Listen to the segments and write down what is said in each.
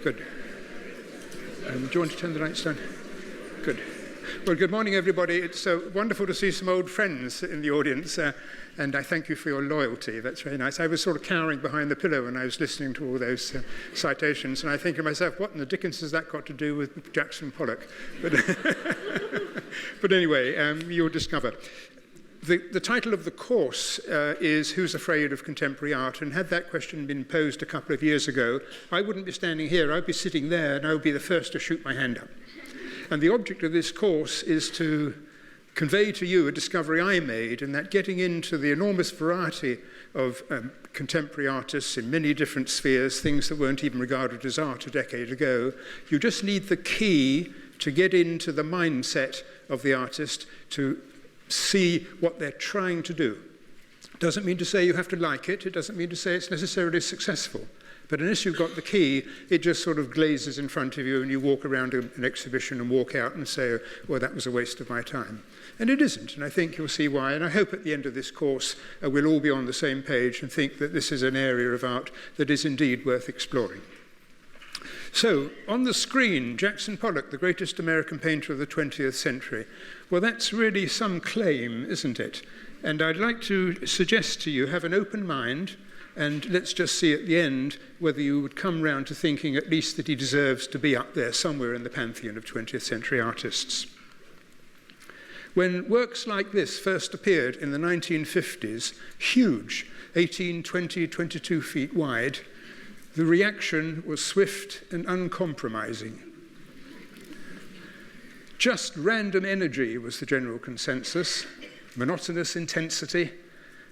Good. Do you want to turn the lights down? Good. Well, good morning, everybody. It's wonderful to see some old friends in the audience, and I thank you for your loyalty. That's very nice. I was sort of cowering behind the pillow when I was listening to all those citations, and I think to myself, what in the dickens has that got to do with Jackson Pollock? But anyway, you'll discover. The title of the course is Who's Afraid of Contemporary Art? And had that question been posed a couple of years ago, I wouldn't be standing here, I'd be sitting there, and I would be the first to shoot my hand up. And the object of this course is to convey to you a discovery I made, and that getting into the enormous variety of contemporary artists in many different spheres, things that weren't even regarded as art a decade ago, you just need the key to get into the mindset of the artist, to see what they're trying to do. Doesn't mean to say you have to like it, it doesn't mean to say it's necessarily successful. But unless you've got the key, it just sort of glazes in front of you and you walk around an exhibition and walk out and say, well, that was a waste of my time. And it isn't, and I think you'll see why. And I hope at the end of this course we'll all be on the same page and think that this is an area of art that is indeed worth exploring. So, on the screen, Jackson Pollock, the greatest American painter of the 20th century. Well, that's really some claim, isn't it? And I'd like to suggest to you, have an open mind, and let's just see at the end whether you would come round to thinking at least that he deserves to be up there somewhere in the pantheon of 20th century artists. When works like this first appeared in the 1950s, huge, 18, 20, 22 feet wide, the reaction was swift and uncompromising. Just random energy was the general consensus, monotonous intensity,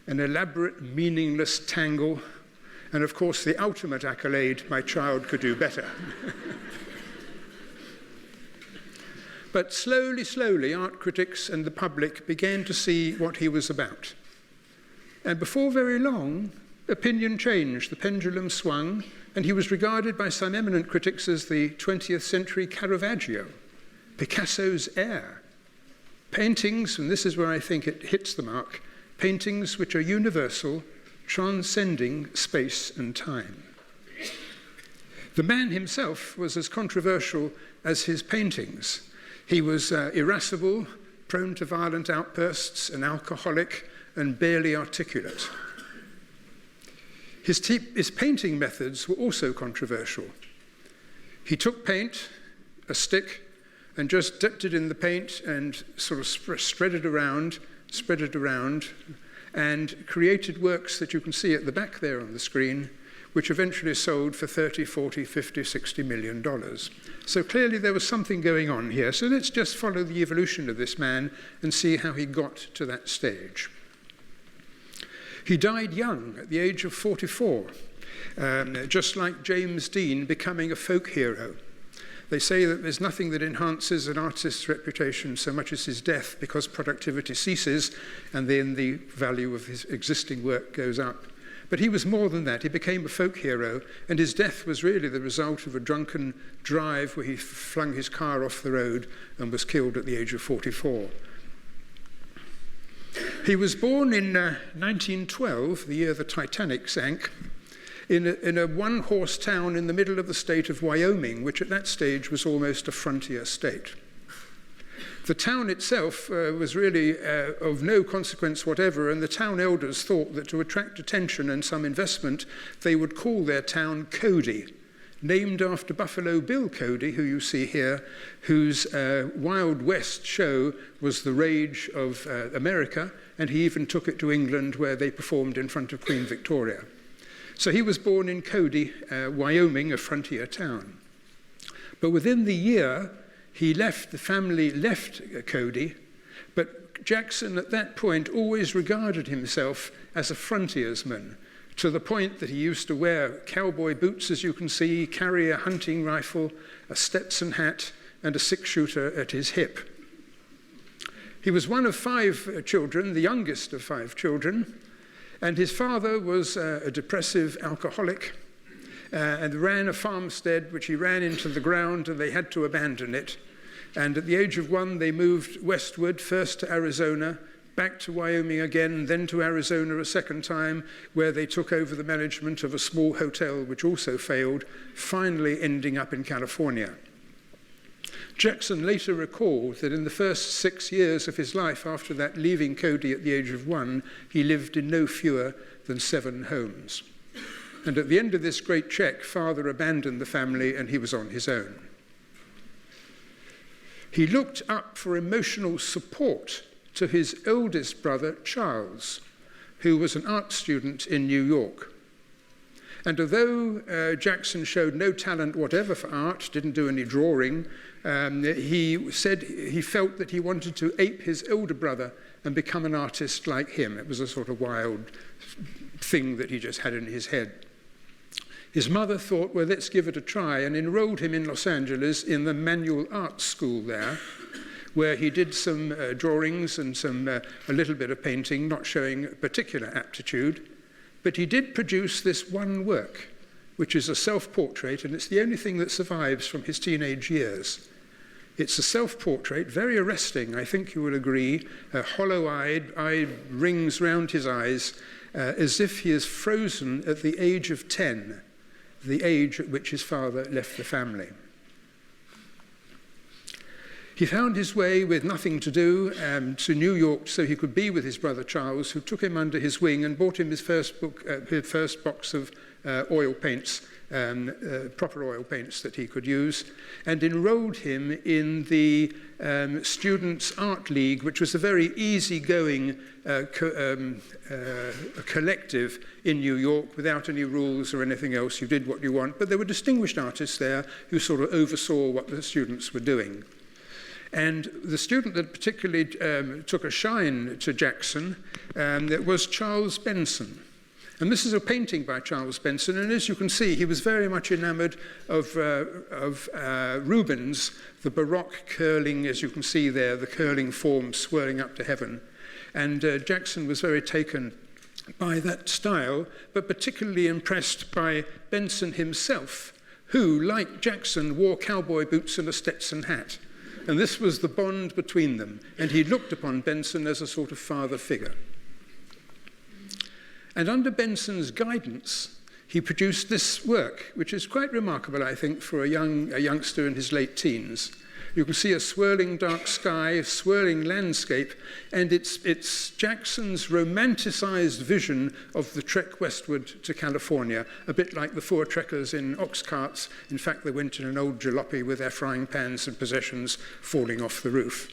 an elaborate, meaningless tangle, and of course the ultimate accolade, my child could do better. But slowly, slowly, art critics and the public began to see what he was about. And before very long, opinion changed, the pendulum swung, and he was regarded by some eminent critics as the 20th century Caravaggio, Picasso's heir. Paintings, and this is where I think it hits the mark, paintings which are universal, transcending space and time. The man himself was as controversial as his paintings. He was irascible, prone to violent outbursts, an alcoholic, and barely articulate. His painting methods were also controversial. He took paint, a stick, and just dipped it in the paint and sort of spread it around, and created works that you can see at the back there on the screen, which eventually sold for $30, $40, $50, $60 million. So clearly there was something going on here. So let's just follow the evolution of this man and see how he got to that stage. He died young, at the age of 44, just like James Dean becoming a folk hero. They say that there's nothing that enhances an artist's reputation so much as his death, because productivity ceases and then the value of his existing work goes up. But he was more than that. He became a folk hero, and his death was really the result of a drunken drive where he flung his car off the road and was killed at the age of 44. He was born in 1912, the year the Titanic sank, in a one-horse town in the middle of the state of Wyoming, which at that stage was almost a frontier state. The town itself was really of no consequence whatever, and the town elders thought that to attract attention and some investment, they would call their town Cody, named after Buffalo Bill Cody, who you see here, whose Wild West show was the rage of America, and he even took it to England, where they performed in front of Queen Victoria. So he was born in Cody, Wyoming, a frontier town. But within the year, the family left Cody, but Jackson at that point always regarded himself as a frontiersman, to the point that he used to wear cowboy boots, as you can see, carry a hunting rifle, a Stetson hat, and a six-shooter at his hip. He was one of 5 children, the youngest of 5 children, and his father was a depressive alcoholic and ran a farmstead which he ran into the ground, and they had to abandon it. And at the age of 1, they moved westward, first to Arizona, back to Wyoming again, then to Arizona a second time, where they took over the management of a small hotel which also failed, finally ending up in California. Jackson later recalled that in the first 6 years of his life after that, leaving Cody at the age of 1, he lived in no fewer than 7 homes. And at the end of this great trek, father abandoned the family and he was on his own. He looked up for emotional support to his eldest brother, Charles, who was an art student in New York. And although Jackson showed no talent whatever for art, didn't do any drawing, he said he felt that he wanted to ape his elder brother and become an artist like him. It was a sort of wild thing that he just had in his head. His mother thought, well, let's give it a try, and enrolled him in Los Angeles in the manual arts school there, where he did some drawings and a little bit of painting, not showing particular aptitude. But he did produce this one work, which is a self-portrait, and it's the only thing that survives from his teenage years. It's a self-portrait, very arresting, I think you will agree, hollow-eyed, eye rings round his eyes, as if he is frozen at the age of 10, the age at which his father left the family. He found his way with nothing to do to New York so he could be with his brother Charles, who took him under his wing and bought him his first box of oil paints, proper oil paints that he could use, and enrolled him in the Students' Art League, which was a very easygoing collective in New York without any rules or anything else. You did what you want, but there were distinguished artists there who sort of oversaw what the students were doing. And the student that particularly took a shine to Jackson was Charles Benson. And this is a painting by Charles Benson, and as you can see, he was very much enamored of Rubens, the Baroque curling, as you can see there, the curling form swirling up to heaven. And Jackson was very taken by that style, but particularly impressed by Benson himself, who, like Jackson, wore cowboy boots and a Stetson hat. And this was the bond between them, and he looked upon Benson as a sort of father figure. And under Benson's guidance, he produced this work, which is quite remarkable, I think, for a youngster in his late teens. You can see a swirling dark sky, a swirling landscape, and it's Jackson's romanticized vision of the trek westward to California, a bit like the 4 trekkers in ox carts. In fact, they went in an old jalopy with their frying pans and possessions falling off the roof.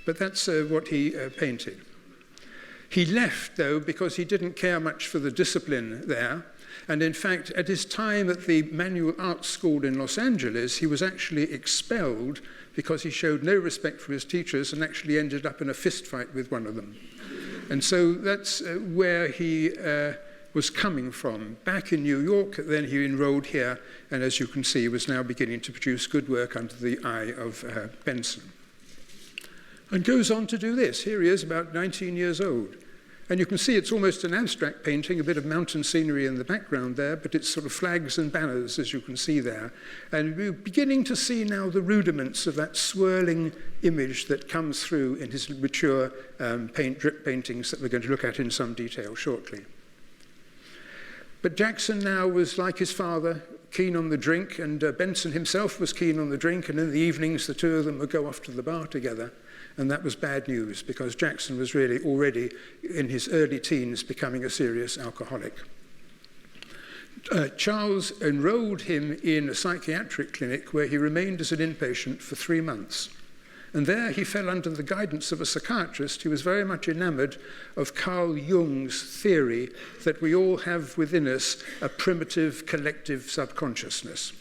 But that's what he painted. He left, though, because he didn't care much for the discipline there. And in fact, at his time at the Manual Arts School in Los Angeles, he was actually expelled because he showed no respect for his teachers and actually ended up in a fist fight with one of them. And so that's where he was coming from. Back in New York, then he enrolled here, and as you can see, was now beginning to produce good work under the eye of Benson. And goes on to do this. Here he is, about 19 years old. And you can see it's almost an abstract painting, a bit of mountain scenery in the background there, but it's sort of flags and banners, as you can see there. And we're beginning to see now the rudiments of that swirling image that comes through in his mature drip paintings that we're going to look at in some detail shortly. But Jackson now was, like his father, keen on the drink, and Benson himself was keen on the drink, and in the evenings the two of them would go off to the bar together. And that was bad news, because Jackson was really already in his early teens becoming a serious alcoholic. Charles enrolled him in a psychiatric clinic where he remained as an inpatient for 3 months. And there he fell under the guidance of a psychiatrist who was very much enamored of Carl Jung's theory that we all have within us a primitive collective subconsciousness.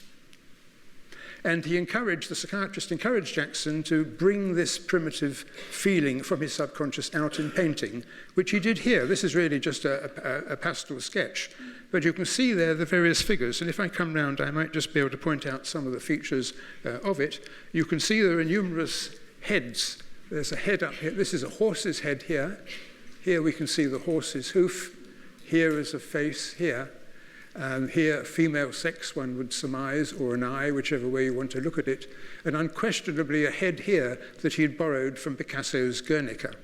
And the psychiatrist encouraged Jackson to bring this primitive feeling from his subconscious out in painting, which he did here. This is really just a pastel sketch. But you can see there the various figures, and if I come round, I might just be able to point out some of the features of it. You can see there are numerous heads. There's a head up here. This is a horse's head here. Here we can see the horse's hoof. Here is a face here. Here, female sex, one would surmise, or an eye, whichever way you want to look at it, and unquestionably a head here that he'd borrowed from Picasso's Guernica.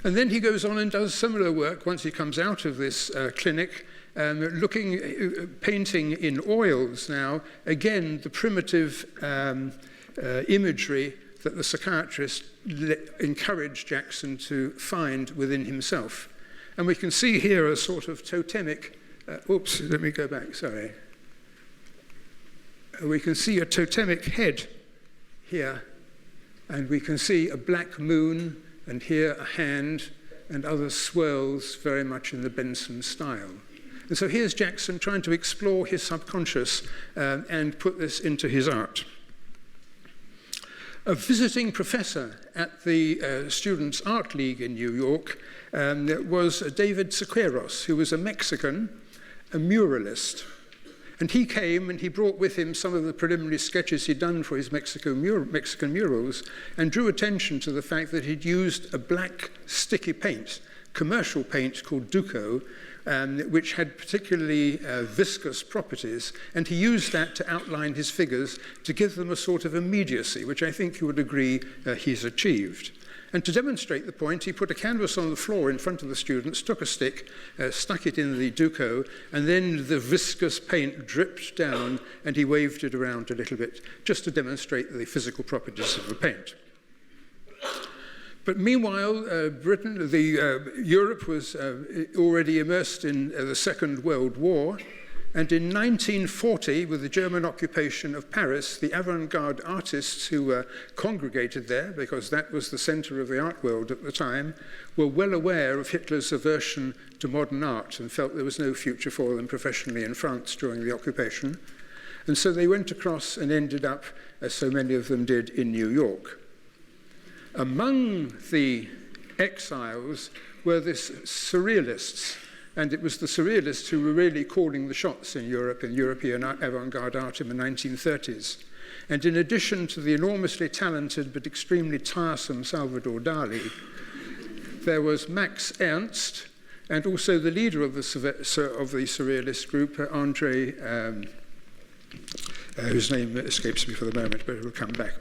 And then he goes on and does similar work once he comes out of this clinic, painting in oils now, again, the primitive imagery that the psychiatrist encouraged Jackson to find within himself. And we can see here a sort of totemic, let me go back, sorry. We can see a totemic head here, and we can see a black moon, and here a hand, and other swirls very much in the Benson style. And so here's Jackson trying to explore his subconscious and put this into his art. A visiting professor at the Students' Art League in New York was David Siqueiros, who was a Mexican, a muralist. And he came and he brought with him some of the preliminary sketches he'd done for his Mexican murals and drew attention to the fact that he'd used a black sticky paint, commercial paint called Duco, which had particularly viscous properties, and he used that to outline his figures to give them a sort of immediacy, which I think you would agree he's achieved. And to demonstrate the point, he put a canvas on the floor in front of the students, took a stick, stuck it in the Duco, and then the viscous paint dripped down, and he waved it around a little bit, just to demonstrate the physical properties of the paint. But meanwhile, Europe was already immersed in the Second World War, and in 1940, with the German occupation of Paris, the avant-garde artists who congregated there, because that was the center of the art world at the time, were well aware of Hitler's aversion to modern art and felt there was no future for them professionally in France during the occupation. And so they went across and ended up, as so many of them did, in New York. Among the exiles were the surrealists, and it was the surrealists who were really calling the shots in Europe, in European avant-garde art in the 1930s. And in addition to the enormously talented but extremely tiresome Salvador Dali, there was Max Ernst, and also the leader of the surrealist group, André, whose name escapes me for the moment, but it will come back.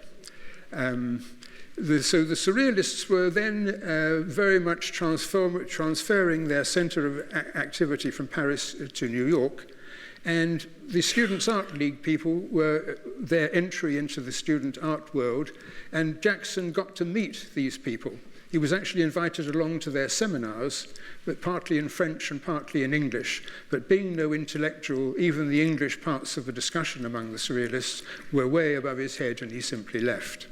So the surrealists were then very much transferring their center of activity from Paris to New York, and the Students' Art League people were their entry into the student art world, and Jackson got to meet these people. He was actually invited along to their seminars, but partly in French and partly in English, but being no intellectual, even the English parts of the discussion among the surrealists were way above his head, and he simply left.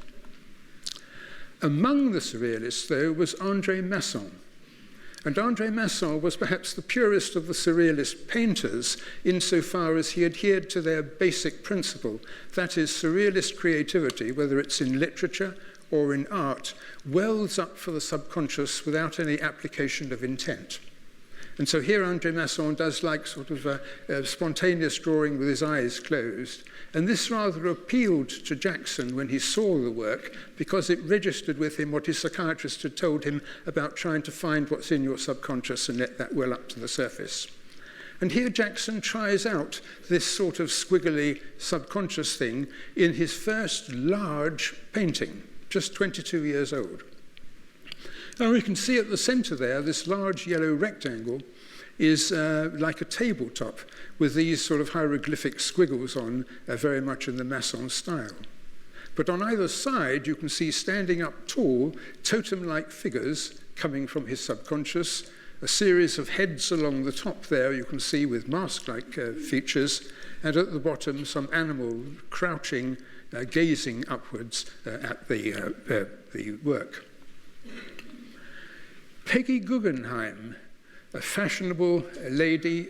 Among the surrealists, though, was André Masson. And André Masson was perhaps the purest of the surrealist painters insofar as he adhered to their basic principle, that is, surrealist creativity, whether it's in literature or in art, wells up for the subconscious without any application of intent. And so here André Masson does like sort of a spontaneous drawing with his eyes closed. And this rather appealed to Jackson when he saw the work, because it registered with him what his psychiatrist had told him about trying to find what's in your subconscious and let that well up to the surface. And here Jackson tries out this sort of squiggly subconscious thing in his first large painting, just 22 years old. Now we can see at the center there, this large yellow rectangle is like a tabletop with these sort of hieroglyphic squiggles on, very much in the Masson style. But on either side, you can see standing up tall, totem-like figures coming from his subconscious, a series of heads along the top there you can see with mask-like features, and at the bottom some animal crouching, gazing upwards at the work. Peggy Guggenheim, a fashionable lady,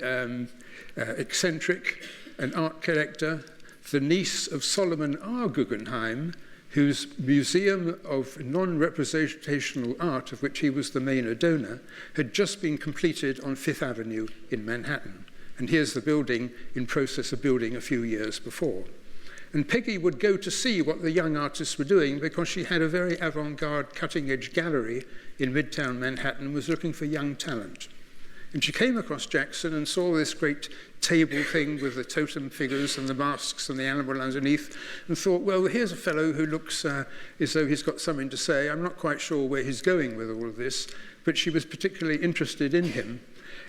eccentric, an art collector, the niece of Solomon R. Guggenheim, whose Museum of Non-Representational Art, of which he was the main donor, had just been completed on Fifth Avenue in Manhattan. And here's the building in process of building a few years before. And Peggy would go to see what the young artists were doing because she had a very avant-garde, cutting-edge gallery in Midtown Manhattan and was looking for young talent. And she came across Jackson and saw this great table thing with the totem figures and the masks and the animal underneath, and thought, well, here's a fellow who looks as though he's got something to say. I'm not quite sure where he's going with all of this, but she was particularly interested in him.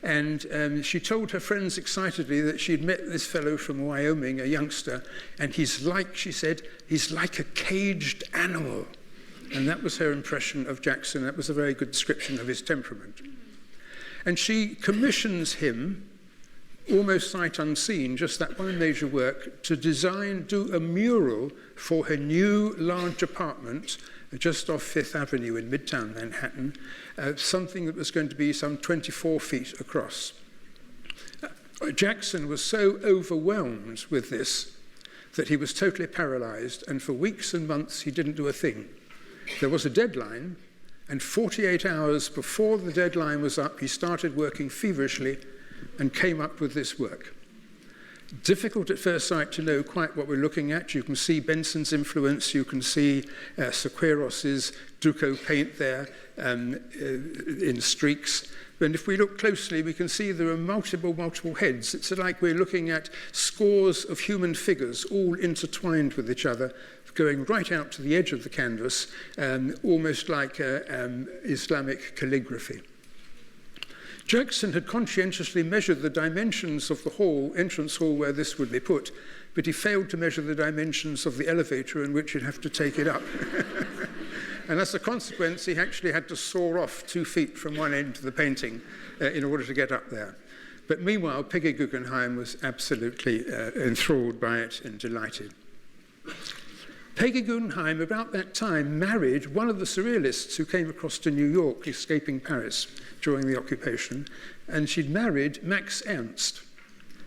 And she told her friends excitedly that she'd met this fellow from Wyoming, a youngster, and he's like, she said, he's like a caged animal. And that was her impression of Jackson. That was a very good description of his temperament. And she commissions him, almost sight unseen, just that one major work, to do a mural for her new large apartment just off Fifth Avenue in Midtown Manhattan, something that was going to be some 24 feet across. Jackson was so overwhelmed with this that he was totally paralyzed, and for weeks and months he didn't do a thing. There was a deadline, and 48 hours before the deadline was up, he started working feverishly and came up with this work. Difficult at first sight to know quite what we're looking at. You can see Benson's influence, you can see Sequeiros's Duco paint there in streaks. And if we look closely, we can see there are multiple heads. It's like we're looking at scores of human figures all intertwined with each other, going right out to the edge of the canvas, almost like Islamic calligraphy. Jackson had conscientiously measured the dimensions of the entrance hall where this would be put, but he failed to measure the dimensions of the elevator in which you'd have to take it up. And as a consequence, he actually had to saw off 2 feet from one end to the painting in order to get up there. But meanwhile, Peggy Guggenheim was absolutely enthralled by it and delighted. Peggy Guggenheim, about that time, married one of the surrealists who came across to New York, escaping Paris during the occupation, and she'd married Max Ernst.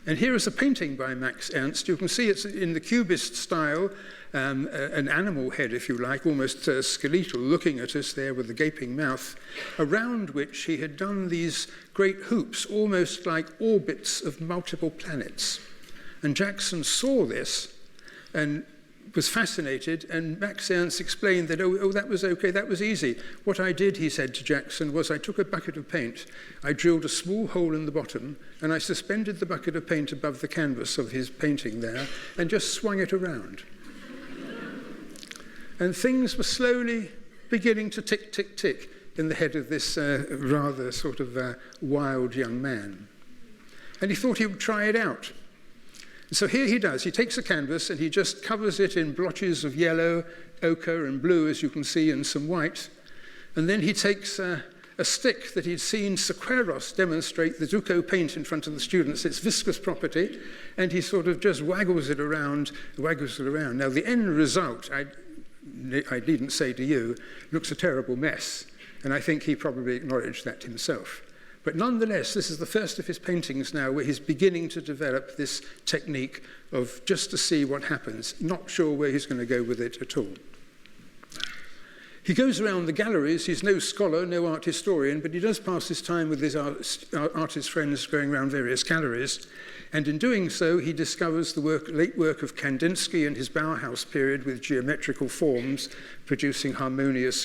And here is a painting by Max Ernst. You can see it's in the Cubist style, an animal head, if you like, almost skeletal, looking at us there with the gaping mouth, around which he had done these great hoops, almost like orbits of multiple planets. And Jackson saw this and was fascinated, and Max Ernst explained that, oh, that was okay, that was easy. What I did, he said to Jackson, was I took a bucket of paint, I drilled a small hole in the bottom, and I suspended the bucket of paint above the canvas of his painting there, and just swung it around. And things were slowly beginning to tick, tick, tick in the head of this rather sort of wild young man. And he thought he would try it out. So here he does. He takes a canvas and he just covers it in blotches of yellow, ochre and blue, as you can see, and some white. And then he takes a stick that he'd seen Sequeiros demonstrate the Duco paint in front of the students, its viscous property, and he sort of just waggles it around. Now, the end result, I needn't say to you, looks a terrible mess. And I think he probably acknowledged that himself. But nonetheless, this is the first of his paintings now where he's beginning to develop this technique of just to see what happens, not sure where he's going to go with it at all. He goes around the galleries. He's no scholar, no art historian, but he does pass his time with his artist friends going around various galleries. And in doing so, he discovers the late work of Kandinsky and his Bauhaus period with geometrical forms, producing harmonious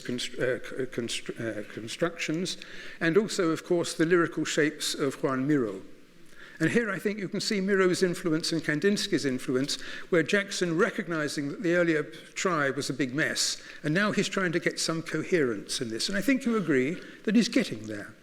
constructions, and also, of course, the lyrical shapes of Juan Miró. And here I think you can see Miro's influence and Kandinsky's influence, where Jackson, recognizing that the earlier try was a big mess, and now he's trying to get some coherence in this. And I think you agree that he's getting there.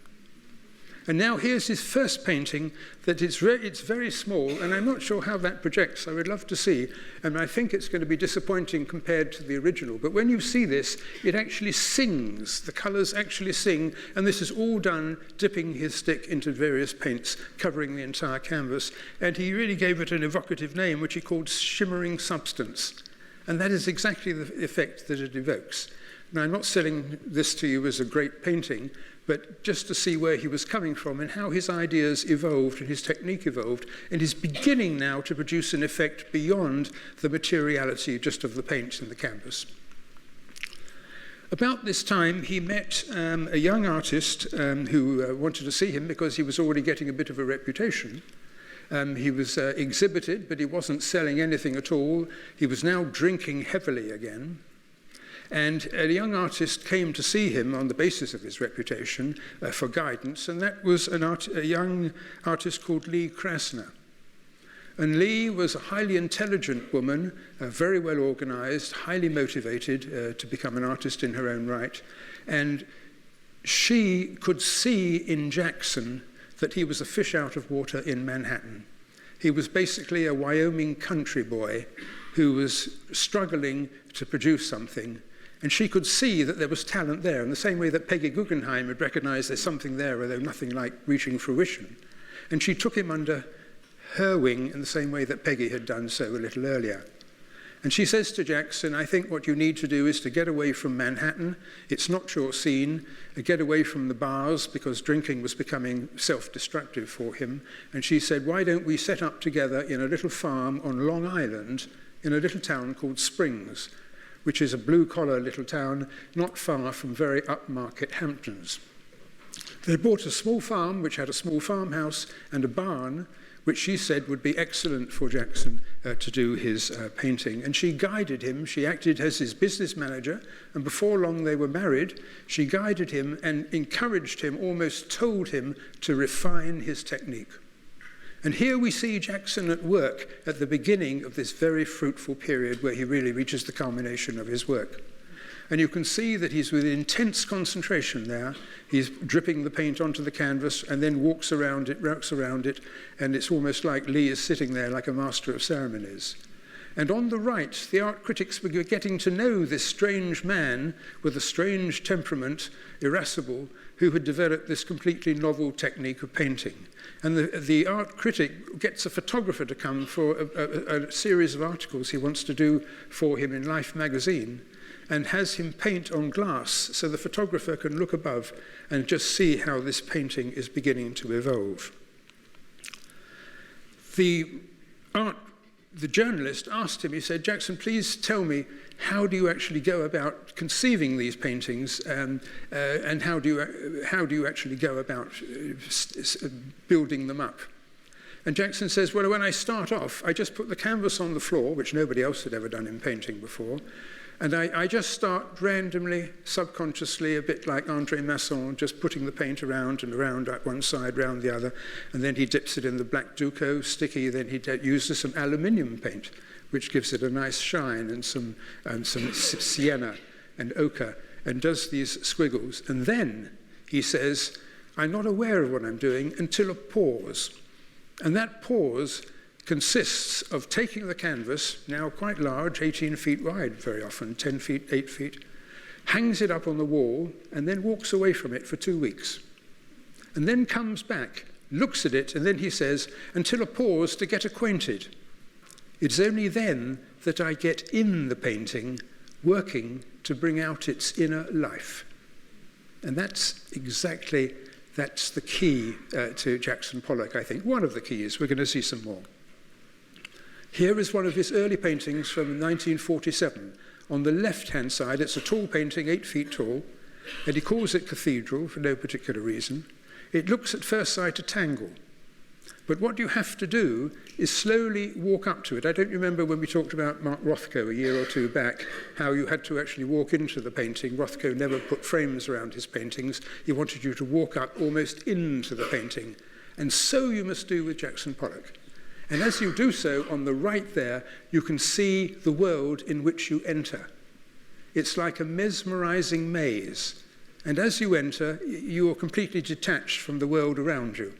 And now here's his first painting that it's very small, and I'm not sure how that projects. I would love to see, and I think it's going to be disappointing compared to the original. But when you see this, it actually sings. The colors actually sing, and this is all done dipping his stick into various paints, covering the entire canvas. And he really gave it an evocative name, which he called Shimmering Substance. And that is exactly the effect that it evokes. Now, I'm not selling this to you as a great painting, but just to see where he was coming from and how his ideas evolved and his technique evolved, and he's beginning now to produce an effect beyond the materiality just of the paint and the canvas. About this time, he met a young artist who wanted to see him because he was already getting a bit of a reputation. He was exhibited, but he wasn't selling anything at all. He was now drinking heavily again. And a young artist came to see him on the basis of his reputation for guidance, and that was a young artist called Lee Krasner. And Lee was a highly intelligent woman, very well organized, highly motivated to become an artist in her own right. And she could see in Jackson that he was a fish out of water in Manhattan. He was basically a Wyoming country boy who was struggling to produce something. And she could see that there was talent there, in the same way that Peggy Guggenheim had recognized there's something there, although nothing like reaching fruition. And she took him under her wing in the same way that Peggy had done so a little earlier. And she says to Jackson, I think what you need to do is to get away from Manhattan. It's not your scene. Get away from the bars, because drinking was becoming self-destructive for him. And she said, why don't we set up together in a little farm on Long Island in a little town called Springs, which is a blue-collar little town not far from very upmarket Hamptons. They bought a small farm which had a small farmhouse and a barn, which she said would be excellent for Jackson to do his painting. And she guided him. She acted as his business manager, and before long they were married. She guided him and encouraged him, almost told him to refine his technique. And here we see Jackson at work at the beginning of this very fruitful period where he really reaches the culmination of his work. And you can see that he's with intense concentration there. He's dripping the paint onto the canvas and then walks around it, and it's almost like Lee is sitting there like a master of ceremonies. And on the right, the art critics were getting to know this strange man with a strange temperament, irascible, who had developed this completely novel technique of painting. And the art critic gets a photographer to come for a series of articles he wants to do for him in Life magazine, and has him paint on glass so the photographer can look above and just see how this painting is beginning to evolve. The journalist asked him, he said, Jackson, please tell me, how do you actually go about conceiving these paintings, and how do you actually go about building them up? And Jackson says, well, when I start off, I just put the canvas on the floor, which nobody else had ever done in painting before, and I just start randomly, subconsciously, a bit like André Masson, just putting the paint around and around at one side, round the other, and then he dips it in the black Duco sticky, then he uses some aluminium paint, which gives it a nice shine, and some sienna and ochre, and does these squiggles. And then he says, I'm not aware of what I'm doing until a pause. And that pause consists of taking the canvas, now quite large, 18 feet wide very often, 10 feet, 8 feet, hangs it up on the wall, and then walks away from it for 2 weeks. And then comes back, looks at it, and then he says, until a pause to get acquainted. It's only then that I get in the painting, working to bring out its inner life. And that's the key to Jackson Pollock, I think. One of the keys. We're going to see some more. Here is one of his early paintings from 1947. On the left-hand side, it's a tall painting, 8 feet tall, and he calls it Cathedral for no particular reason. It looks at first sight a tangle. But what you have to do is slowly walk up to it. I don't remember when we talked about Mark Rothko a year or two back, how you had to actually walk into the painting. Rothko never put frames around his paintings. He wanted you to walk up almost into the painting. And so you must do with Jackson Pollock. And as you do so, on the right there, you can see the world in which you enter. It's like a mesmerizing maze. And as you enter, you are completely detached from the world around you.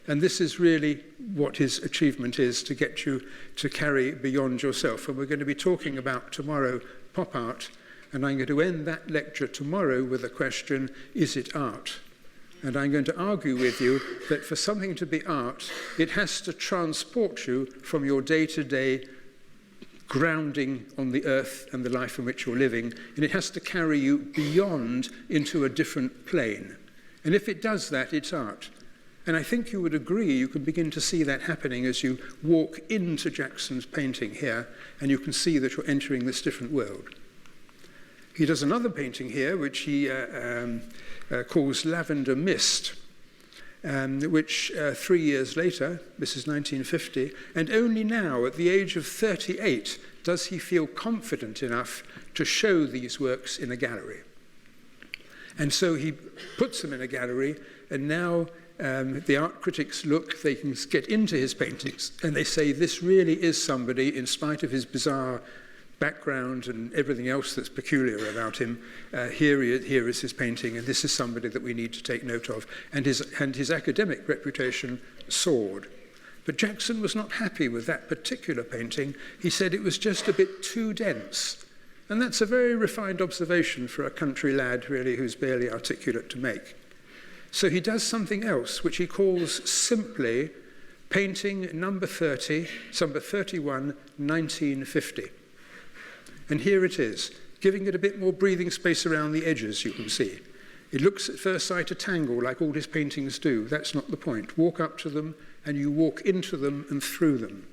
And this is really what his achievement is, to get you to carry beyond yourself. And we're going to be talking about tomorrow pop art. And I'm going to end that lecture tomorrow with a question, is it art? And I'm going to argue with you that for something to be art, it has to transport you from your day-to-day grounding on the earth and the life in which you're living, and it has to carry you beyond into a different plane. And if it does that, it's art. And I think you would agree, you can begin to see that happening as you walk into Jackson's painting here, and you can see that you're entering this different world. He does another painting here, which he calls Lavender Mist. which 3 years later, this is 1950, and only now, at the age of 38, does he feel confident enough to show these works in a gallery. And so he puts them in a gallery, and now the art critics look, they can get into his paintings, and they say, this really is somebody, in spite of his bizarre background and everything else that's peculiar about him, here is his painting, and this is somebody that we need to take note of. And his academic reputation soared. But Jackson was not happy with that particular painting. He said it was just a bit too dense. And that's a very refined observation for a country lad, really, who's barely articulate to make. So he does something else, which he calls simply painting number 30, number 31, 1950. And here it is, giving it a bit more breathing space around the edges, you can see. It looks at first sight a tangle, like all his paintings do. That's not the point. Walk up to them, and you walk into them and through them.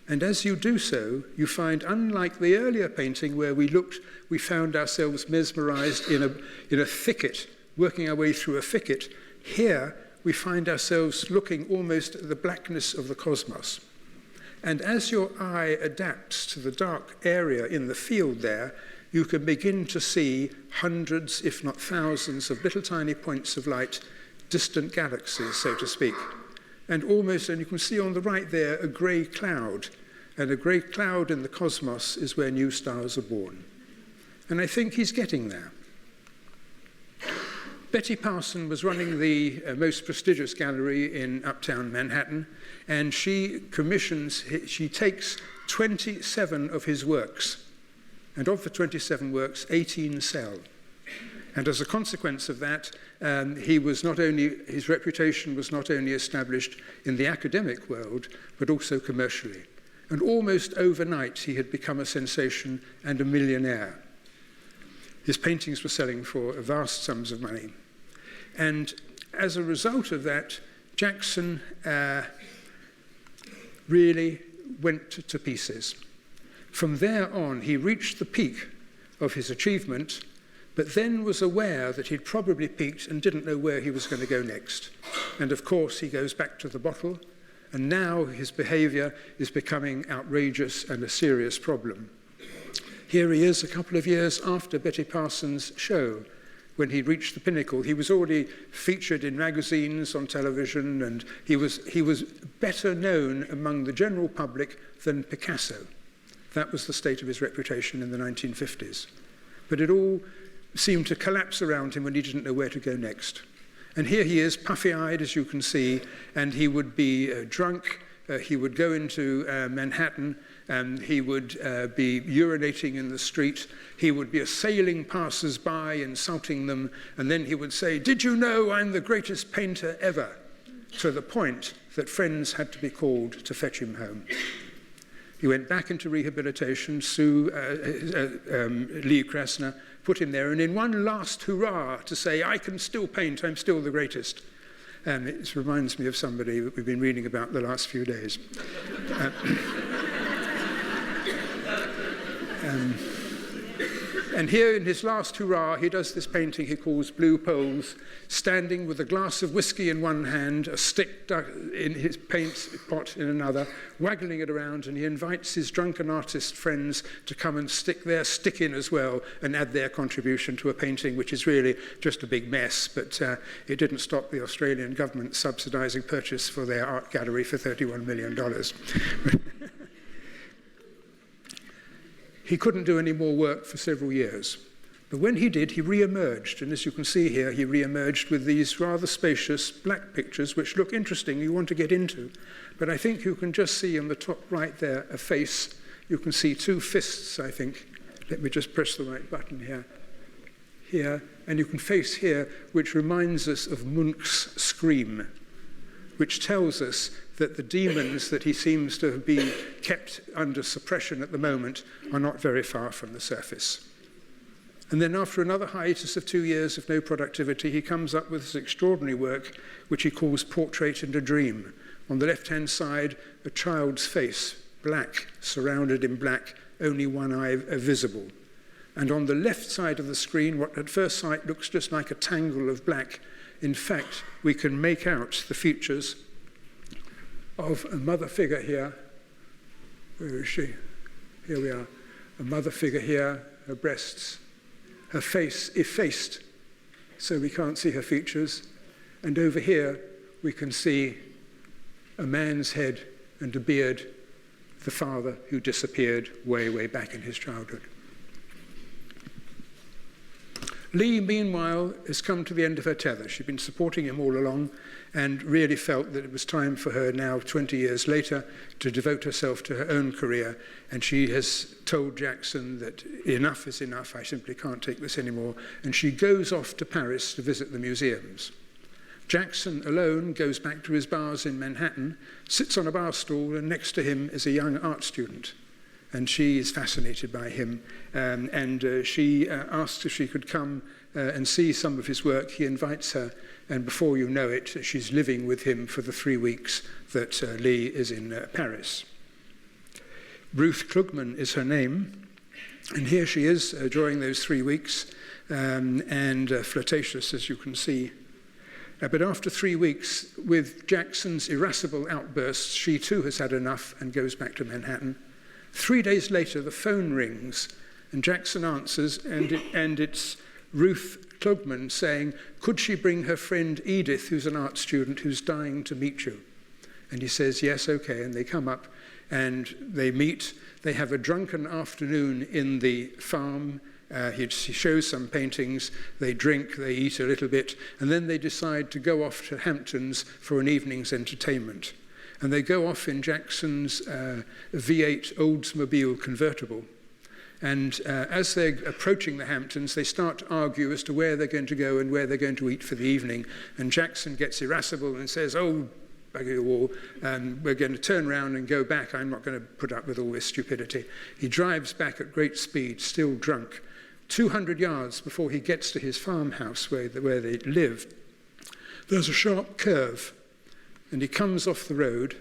And as you do so, you find, unlike the earlier painting where we found ourselves mesmerized in a thicket, working our way through a thicket, here we find ourselves looking almost at the blackness of the cosmos. And as your eye adapts to the dark area in the field there, you can begin to see hundreds, if not thousands, of little tiny points of light, distant galaxies, so to speak. And you can see on the right there, a grey cloud. And a grey cloud in the cosmos is where new stars are born. And I think he's getting there. Betty Parson was running the most prestigious gallery in uptown Manhattan, and she takes 27 of his works, and of the 27 works, 18 sell. And as a consequence of that, his reputation was not only established in the academic world, but also commercially. And almost overnight, he had become a sensation and a millionaire. His paintings were selling for vast sums of money. And as a result of that, Jackson really went to pieces. From there on, he reached the peak of his achievement, but then was aware that he'd probably peaked and didn't know where he was going to go next. And of course, he goes back to the bottle, and now his behavior is becoming outrageous and a serious problem. Here he is a couple of years after Betty Parson's show, when he reached the pinnacle. He was already featured in magazines, on television, and he was better known among the general public than Picasso. That was the state of his reputation in the 1950s. But it all seemed to collapse around him when he didn't know where to go next. And here he is, puffy-eyed, as you can see, and he would be drunk. He would go into Manhattan, and he would be urinating in the street. He would be assailing passers-by, insulting them, and then he would say, "Did you know I'm the greatest painter ever?" To the point that friends had to be called to fetch him home. He went back into rehabilitation. Lee Krasner put him there, and in one last hurrah to say, "I can still paint, I'm still the greatest." It reminds me of somebody that we've been reading about the last few days. And here in his last hurrah, he does this painting he calls Blue Poles, standing with a glass of whiskey in one hand, a stick in his paint pot in another, waggling it around, and he invites his drunken artist friends to come and stick their stick in as well and add their contribution to a painting which is really just a big mess, but it didn't stop the Australian government subsidising purchase for their art gallery for $31 million. He couldn't do any more work for several years. But when he did, he re-emerged. And as you can see here, he re-emerged with these rather spacious black pictures, which look interesting, you want to get into. But I think you can just see on the top right there a face. You can see two fists, I think. Let me just press the right button here. Here, and you can face here, which reminds us of Munch's Scream, which tells us that the demons that he seems to have been kept under suppression at the moment are not very far from the surface. And then after another hiatus of 2 years of no productivity, he comes up with this extraordinary work, which he calls Portrait and a Dream. On the left-hand side, a child's face, black, surrounded in black, only one eye visible. And on the left side of the screen, what at first sight looks just like a tangle of black, in fact, we can make out the features of a mother figure here. Where is she? Here we are. A mother figure here, her breasts, her face effaced, so we can't see her features. And over here, we can see a man's head and a beard, the father who disappeared way, way back in his childhood. Lee, meanwhile, has come to the end of her tether. She'd been supporting him all along and really felt that it was time for her now, 20 years later, to devote herself to her own career. And she has told Jackson that enough is enough, I simply can't take this anymore. And she goes off to Paris to visit the museums. Jackson alone goes back to his bars in Manhattan, sits on a bar stool, and next to him is a young art student. And she is fascinated by him, and she asks if she could come and see some of his work. He invites her, and before you know it, she's living with him for the 3 weeks that Lee is in Paris. Ruth Klugman is her name, and here she is during those 3 weeks, and flirtatious, as you can see. But after 3 weeks, with Jackson's irascible outbursts, she too has had enough and goes back to Manhattan. 3 days later, the phone rings, and Jackson answers, and it's Ruth Klugman saying, could she bring her friend Edith, who's an art student, who's dying to meet you? And he says, yes, okay, and they come up, and they meet. They have a drunken afternoon in the farm. He shows some paintings, they drink, they eat a little bit, and then they decide to go off to Hamptons for an evening's entertainment. And they go off in Jackson's V8 Oldsmobile convertible. And as they're approaching the Hamptons, they start to argue as to where they're going to go and where they're going to eat for the evening. And Jackson gets irascible and says, oh, bugger you all, we're going to turn around and go back. I'm not going to put up with all this stupidity. He drives back at great speed, still drunk. 200 yards before he gets to his farmhouse where they live, there's a sharp curve. And he comes off the road,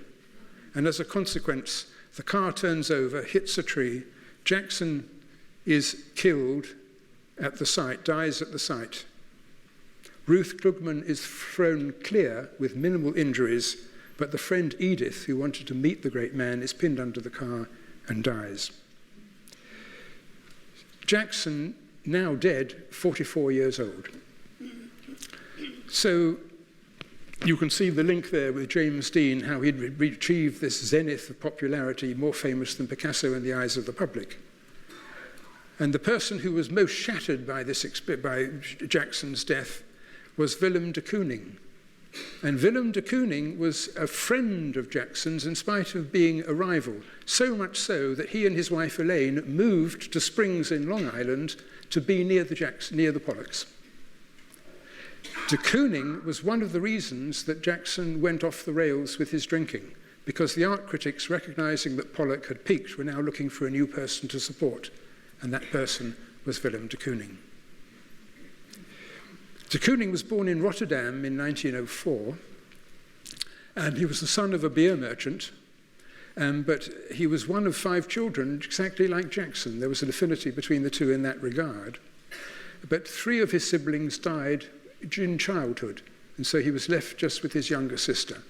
and as a consequence, the car turns over, hits a tree. Jackson is killed at the site, dies at the site. Ruth Klugman is thrown clear with minimal injuries, but the friend Edith, who wanted to meet the great man, is pinned under the car and dies. Jackson, now dead, 44 years old. So you can see the link there with James Dean, how he'd achieved this zenith of popularity, more famous than Picasso in the eyes of the public. And the person who was most shattered by Jackson's death was Willem de Kooning. And Willem de Kooning was a friend of Jackson's in spite of being a rival, so much so that he and his wife Elaine moved to Springs in Long Island to be near the Pollocks. De Kooning was one of the reasons that Jackson went off the rails with his drinking, because the art critics, recognizing that Pollock had peaked, were now looking for a new person to support, and that person was Willem de Kooning. De Kooning was born in Rotterdam in 1904, and he was the son of a beer merchant, but he was one of 5 children, exactly like Jackson. There was an affinity between the two in that regard. But 3 of his siblings died in childhood, and so he was left just with his younger sister.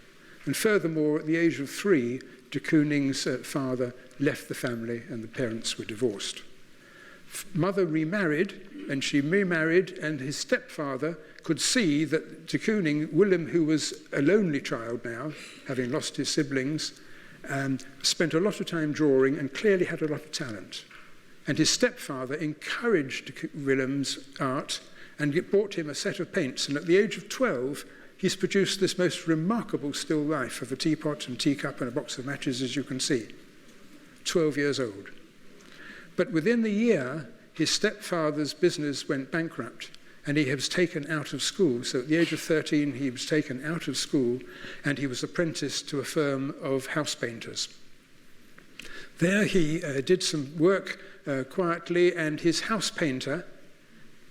And furthermore, at the age of 3, de Kooning's father left the family and the parents were divorced. Mother remarried, and she remarried, and his stepfather could see that de Kooning, Willem, who was a lonely child now, having lost his siblings, spent a lot of time drawing and clearly had a lot of talent. And his stepfather encouraged Willem's art and bought him a set of paints. And at the age of 12, he's produced this most remarkable still life of a teapot and teacup and a box of matches, as you can see. 12 years old. But within the year, his stepfather's business went bankrupt, and he was taken out of school. So at the age of 13, he was taken out of school, and he was apprenticed to a firm of house painters. There he did some work quietly, and his house painter,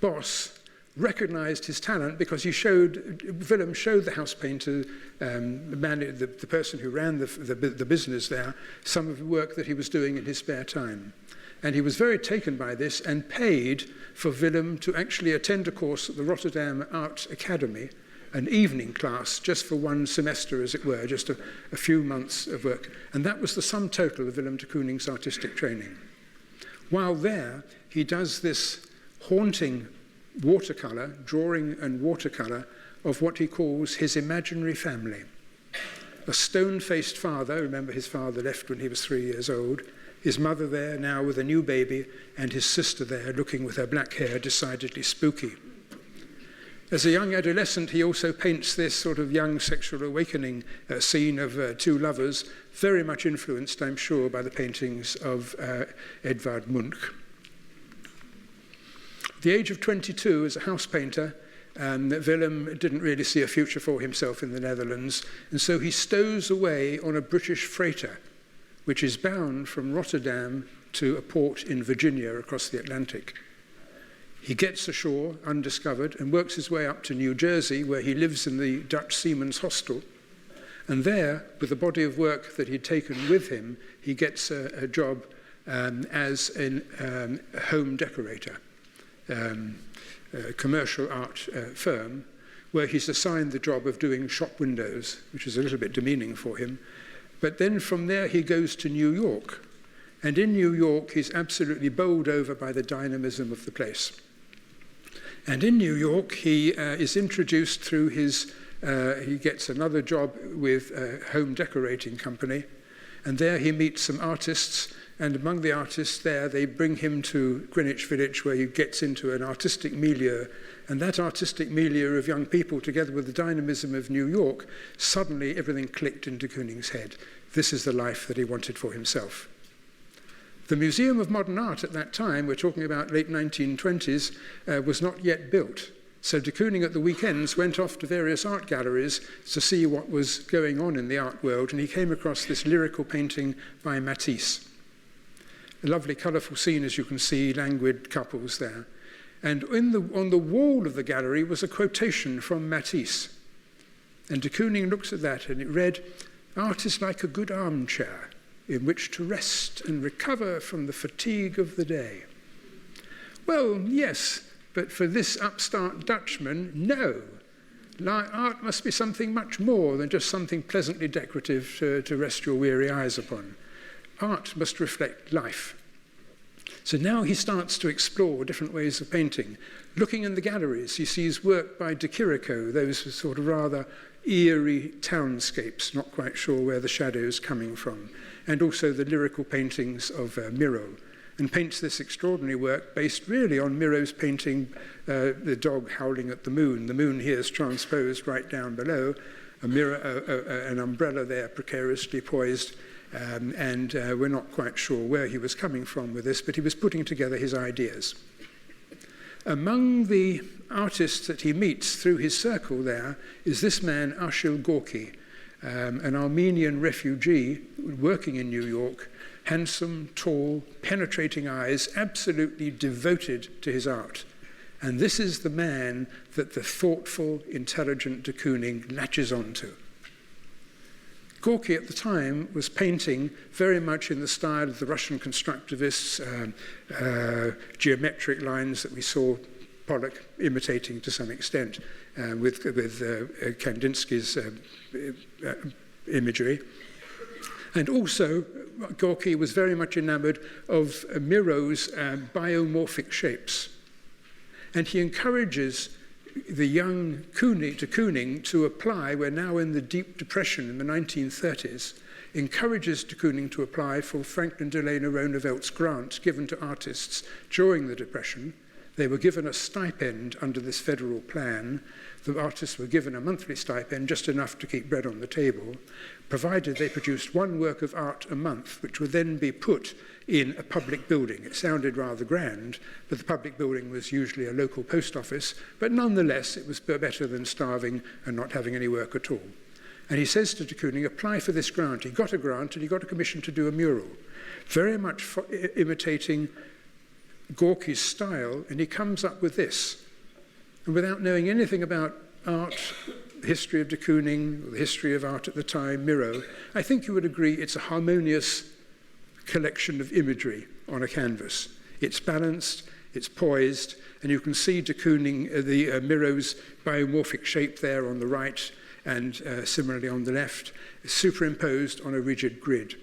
boss, recognized his talent because Willem showed the house painter, the person who ran the business there, some of the work that he was doing in his spare time. And he was very taken by this and paid for Willem to actually attend a course at the Rotterdam Art Academy an evening class just for one semester, as it were, just a few months of work. And that was the sum total of Willem de Kooning's artistic training. While there, he does this haunting watercolour, drawing and watercolour, of what he calls his imaginary family. A stone-faced father, remember his father left when he was 3 years old, his mother there now with a new baby, and his sister there looking with her black hair decidedly spooky. As a young adolescent, he also paints this sort of young sexual awakening scene of two lovers, very much influenced, I'm sure, by the paintings of Edvard Munch. At the age of 22, as a house painter, Willem didn't really see a future for himself in the Netherlands, and so he stows away on a British freighter, which is bound from Rotterdam to a port in Virginia across the Atlantic. He gets ashore undiscovered and works his way up to New Jersey, where he lives in the Dutch Seamen's Hostel. And there, with the body of work that he'd taken with him, he gets a job as a home decorator, a commercial art firm, where he's assigned the job of doing shop windows, which is a little bit demeaning for him. But then from there he goes to New York. And in New York, he's absolutely bowled over by the dynamism of the place. And in New York, he is introduced through his, he gets another job with a home decorating company. And there he meets some artists. And among the artists there, they bring him to Greenwich Village, where he gets into an artistic milieu. And that artistic milieu of young people, together with the dynamism of New York, suddenly everything clicked into Kooning's head. This is the life that he wanted for himself. The Museum of Modern Art at that time, we're talking about late 1920s, was not yet built. So de Kooning at the weekends went off to various art galleries to see what was going on in the art world, and he came across this lyrical painting by Matisse. A lovely, colourful scene, as you can see, languid couples there. And on the wall of the gallery was a quotation from Matisse. And de Kooning looks at that, and it read, "Art is like a good armchair in which to rest and recover from the fatigue of the day." Well, yes, but for this upstart Dutchman, no. Art must be something much more than just something pleasantly decorative to rest your weary eyes upon. Art must reflect life. So now he starts to explore different ways of painting. Looking in the galleries, he sees work by de Chirico, those sort of rather eerie townscapes, not quite sure where the shadow's coming from, and also the lyrical paintings of Miro, and paints this extraordinary work based really on Miro's painting The Dog Howling at the Moon. The moon here is transposed right down below, an umbrella there precariously poised, and we're not quite sure where he was coming from with this, but he was putting together his ideas. Among the artists that he meets through his circle there is this man, Achille Gorky, an Armenian refugee working in New York, handsome, tall, penetrating eyes, absolutely devoted to his art. And this is the man that the thoughtful, intelligent de Kooning latches onto. Gorky at the time was painting very much in the style of the Russian constructivists, geometric lines that we saw Pollock imitating to some extent with Kandinsky's imagery. And also, Gorky was very much enamored of Miro's biomorphic shapes. And he encourages the young de Kooning to apply, we're now in the Deep Depression in the 1930s, encourages de Kooning to apply for Franklin Delano Roosevelt's grant given to artists during the Depression. They were given a stipend under this federal plan. The artists were given a monthly stipend, just enough to keep bread on the table, provided they produced one work of art a month, which would then be put in a public building. It sounded rather grand, but the public building was usually a local post office, but nonetheless it was better than starving and not having any work at all. And he says to de Kooning, apply for this grant. He got a grant and he got a commission to do a mural, very much imitating Gorky's style, and he comes up with this. And without knowing anything about art, the history of de Kooning, the history of art at the time, Miro, I think you would agree it's a harmonious collection of imagery on a canvas. It's balanced, it's poised, and you can see de Kooning, the Miro's biomorphic shape there on the right, and similarly on the left, superimposed on a rigid grid.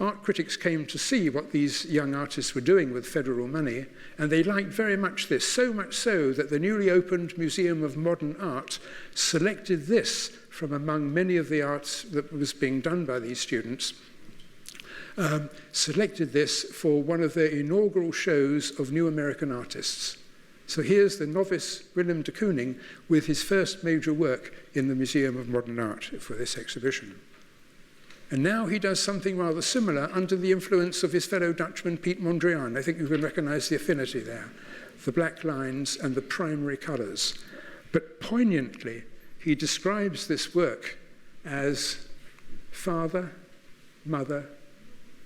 Art critics came to see what these young artists were doing with federal money, and they liked very much this, so much so that the newly opened Museum of Modern Art selected this from among many of the arts that was being done by these students, selected this for one of their inaugural shows of new American artists. So here's the novice Willem de Kooning with his first major work in the Museum of Modern Art for this exhibition. And now he does something rather similar under the influence of his fellow Dutchman Piet Mondrian. I think you can recognize the affinity there, the black lines and the primary colors. But poignantly, he describes this work as father, mother,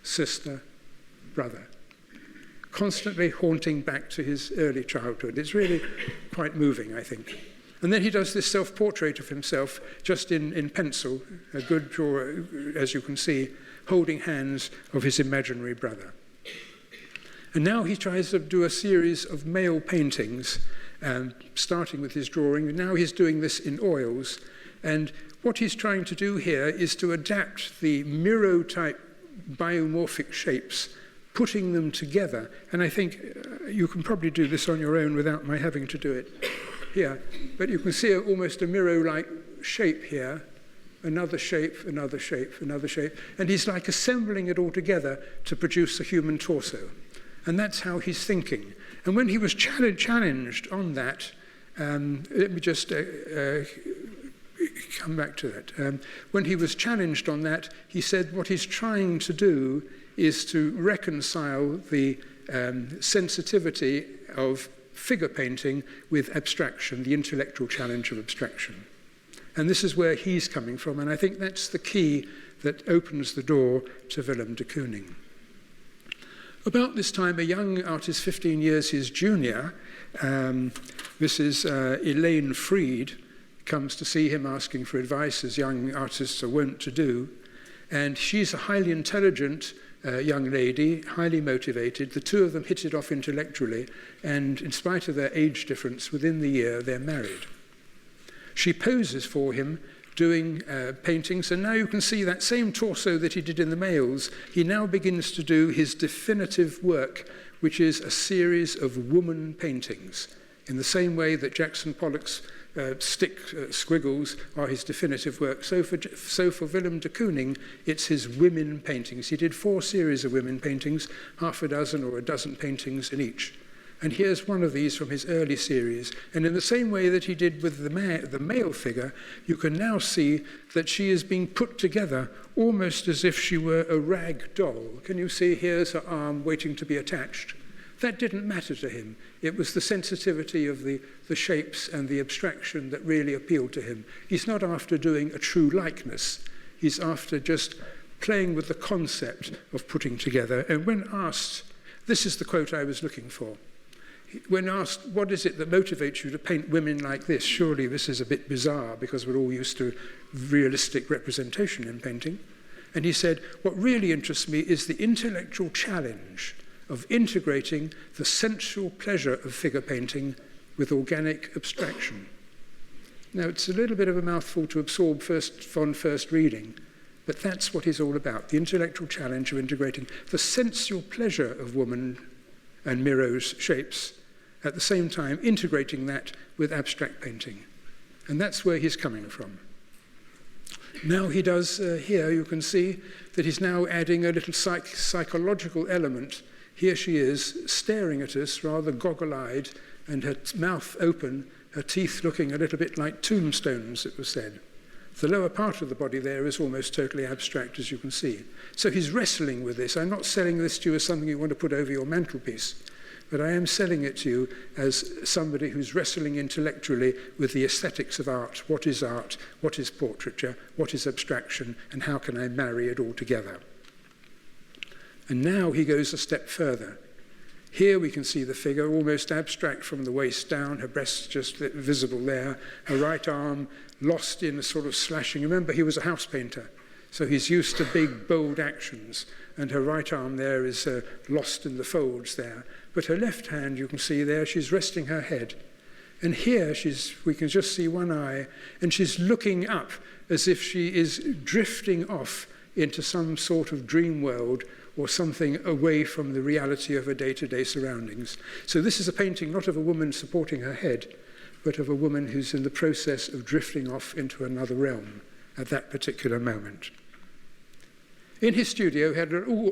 sister, brother, constantly haunting back to his early childhood. It's really quite moving, I think. And then he does this self-portrait of himself, just in pencil, a good drawer, as you can see, holding hands of his imaginary brother. And now he tries to do a series of male paintings, starting with his drawing, and now he's doing this in oils. And what he's trying to do here is to adapt the Miro-type biomorphic shapes, putting them together. And I think you can probably do this on your own without my having to do it here. But you can see almost a Miro-like shape here, another shape, another shape, another shape. And he's like assembling it all together to produce a human torso. And that's how he's thinking. And when he was challenged on that, let me just come back to that. When he was challenged on that, he said what he's trying to do is to reconcile the sensitivity of figure painting with abstraction, the intellectual challenge of abstraction. And this is where he's coming from, and I think that's the key that opens the door to Willem de Kooning. About this time, a young artist, 15 years his junior, this is Elaine Freed, comes to see him asking for advice, as young artists are wont to do. And she's a highly intelligent young lady, highly motivated. The two of them hit it off intellectually, and in spite of their age difference, within the year, they're married. She poses for him doing paintings, and now you can see that same torso that he did in the males. He now begins to do his definitive work, which is a series of woman paintings, in the same way that Jackson Pollock's stick squiggles are his definitive work. So for Willem de Kooning, it's his women paintings. He did 4 series of women paintings, half a dozen or a dozen paintings in each. And here's one of these from his early series. And in the same way that he did with the male figure, you can now see that she is being put together almost as if she were a rag doll. Can you see here's her arm waiting to be attached? That didn't matter to him. It was the sensitivity of the shapes and the abstraction that really appealed to him. He's not after doing a true likeness. He's after just playing with the concept of putting together. And when asked, this is the quote I was looking for. When asked, what is it that motivates you to paint women like this? Surely this is a bit bizarre because we're all used to realistic representation in painting. And he said, what really interests me is the intellectual challenge of integrating the sensual pleasure of figure painting with organic abstraction. Now, it's a little bit of a mouthful to absorb on first reading, but that's what he's all about, the intellectual challenge of integrating the sensual pleasure of woman and Miro's shapes, at the same time integrating that with abstract painting. And that's where he's coming from. Now he does, here you can see that he's now adding a little psychological element. Here she is, staring at us, rather goggle-eyed, and her mouth open, her teeth looking a little bit like tombstones, it was said. The lower part of the body there is almost totally abstract, as you can see. So he's wrestling with this. I'm not selling this to you as something you want to put over your mantelpiece, but I am selling it to you as somebody who's wrestling intellectually with the aesthetics of art. What is portraiture, what is abstraction, and how can I marry it all together? And now he goes a step further. Here we can see the figure almost abstract from the waist down, her breasts just visible there, her right arm lost in a sort of slashing. Remember, he was a house painter, So he's used to big, bold actions, and her right arm there is lost in the folds there. But her left hand, you can see there, she's resting her head. And here we can just see one eye, and she's looking up as if she is drifting off into some sort of dream world or something away from the reality of her day-to-day surroundings. So this is a painting not of a woman supporting her head, but of a woman who's in the process of drifting off into another realm at that particular moment. In his studio,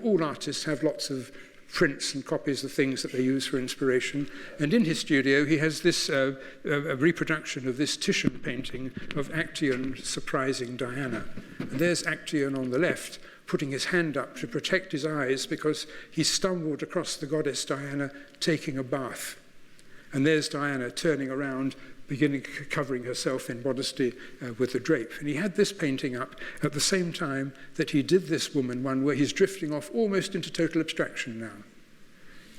all artists have lots of prints and copies of things that they use for inspiration. And in his studio, he has this a reproduction of this Titian painting of Actaeon surprising Diana. And there's Actaeon on the left, putting his hand up to protect his eyes because he stumbled across the goddess Diana taking a bath. And there's Diana turning around, covering herself in modesty with the drape. And he had this painting up at the same time that he did this woman one where he's drifting off almost into total abstraction now.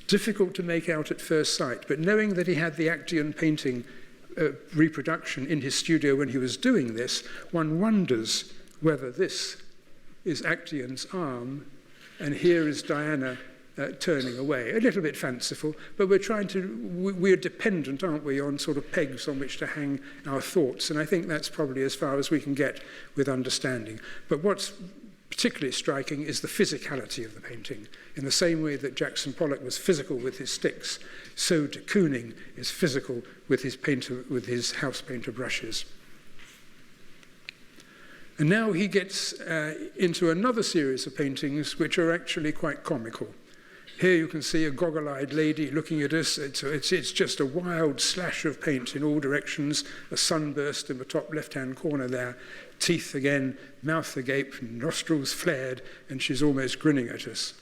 Difficult to make out at first sight, but knowing that he had the Actaeon painting reproduction in his studio when he was doing this, one wonders whether this is Actaeon's arm, and here is Diana turning away. A little bit fanciful, but we're dependent, aren't we, on sort of pegs on which to hang our thoughts, and I think that's probably as far as we can get with understanding. But what's particularly striking is the physicality of the painting. In the same way that Jackson Pollock was physical with his sticks, so de Kooning is physical with his house painter brushes. And now he gets into another series of paintings which are actually quite comical. Here you can see a goggle-eyed lady looking at us. It's just a wild slash of paint in all directions, a sunburst in the top left-hand corner there, teeth again, mouth agape, nostrils flared, and she's almost grinning at us.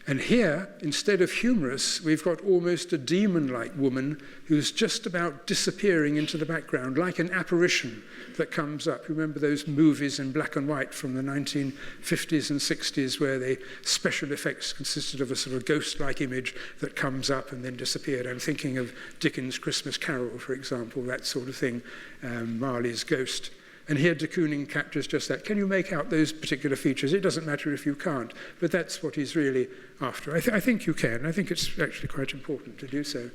And here, instead of humorous, we've got almost a demon-like woman who's just about disappearing into the background, like an apparition that comes up. Remember those movies in black and white from the 1950s and 60s where the special effects consisted of a sort of ghost-like image that comes up and then disappeared. I'm thinking of Dickens' Christmas Carol, for example, that sort of thing, Marley's Ghost. And here de Kooning captures just that. Can you make out those particular features? It doesn't matter if you can't, but that's what he's really after. I think you can. I think it's actually quite important to do so.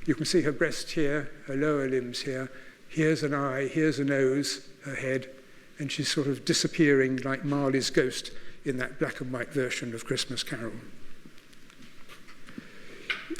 You can see her breast here, her lower limbs here. Here's an eye, here's a nose, her head, and she's sort of disappearing like Marley's Ghost in that black and white version of Christmas Carol.